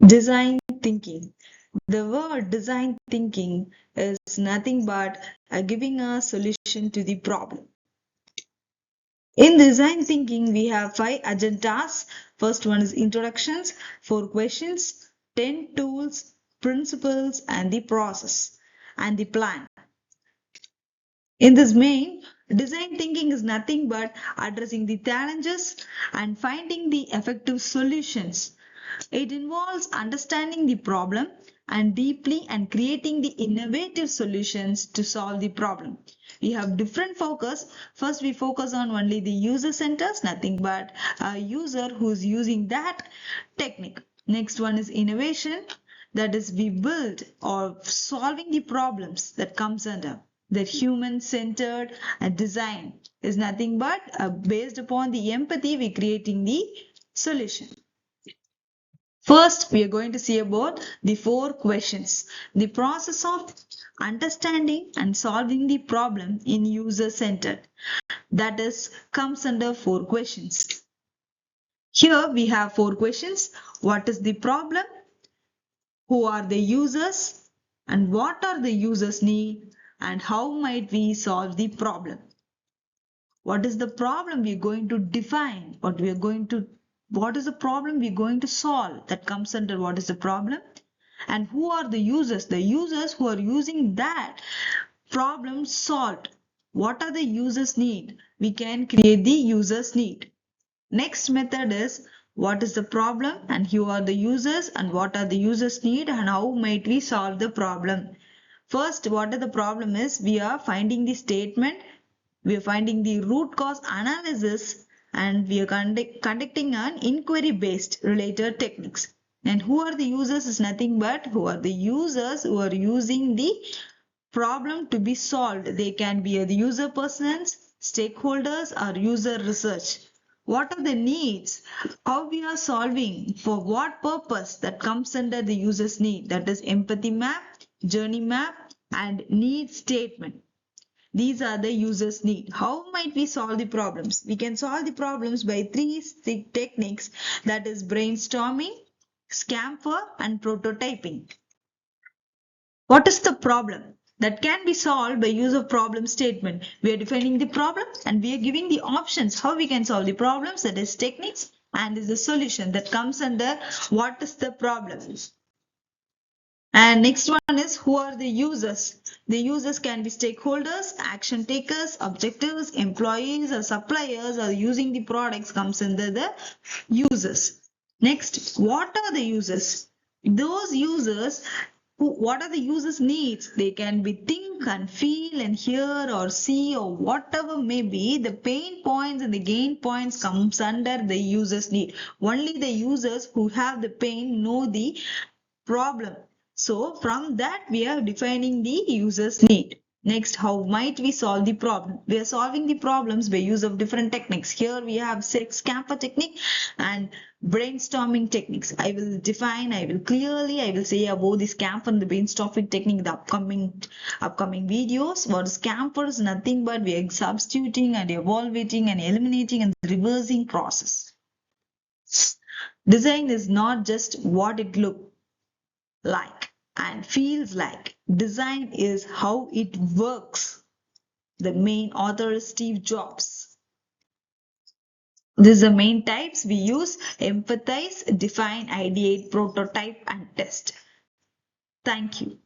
Design thinking. The word design thinking is nothing but giving a solution to the problem. In design thinking, we have 5 agendas. First one is introductions, 4 questions, 10 tools, principles, and the process, and the plan. In this main, design thinking is nothing but addressing the challenges and finding the effective solutions. It involves understanding the problem and deeply and creating the innovative solutions to solve the problem. We have different focus. First, we focus on only the user centers, nothing but a user who's using that technique. Next one is innovation. That is, we build or solving the problems that comes under that human-centered design is nothing but based upon the empathy we creating the solution. First, we are going to see about the 4 questions. The process of understanding and solving the problem in user-centered. That is, comes under 4 questions. Here we have 4 questions. What is the problem? Who are the users? And what are the users' need? And how might we solve the problem? What is the problem we are going to define? What is the problem we are going to solve? That comes under what is the problem? And who are the users? The users who are using that problem solved. What are the users need? We can create the users need. Next method is what is the problem and who are the users and what are the users need and how might we solve the problem. First, what is the problem is we are finding the statement, we are finding the root cause analysis, and we are conducting an inquiry based related techniques. And who are the users is nothing but who are the users who are using the problem to be solved. They can be the user persons, stakeholders, or user research. What are the needs? How we are solving? For what purpose? That comes under the user's need. That is empathy map, journey map, and need statement. These are the user's need. How might we solve the problems? We can solve the problems by 3 techniques, that is brainstorming, scamper, and prototyping. What is the problem? That can be solved by use of problem statement. We are defining the problem and we are giving the options how we can solve the problems, that is techniques, and is the solution that comes under what is the problem. And next one is who are the users. The users can be stakeholders, action takers, objectives, employees, or suppliers, or using the products comes under the users. Next, what are the users? Those users what are the users needs? They can be think and feel and hear or see or whatever may be. The pain points and the gain points comes under the users need. Only the users who have the pain know the problem. So from that we are defining the user's need. Next, how might we solve the problem? We are solving the problems by use of different techniques. Here we have scamper technique and brainstorming techniques. I will say about the scamper and the brainstorming technique in the upcoming videos. What scamper is nothing but we are substituting and evaluating and eliminating and reversing process. Design is not just what it looks like and feels like. Design is how it works. The main author is Steve Jobs. These are the main types we use: empathize, define, ideate, prototype, and test. Thank you.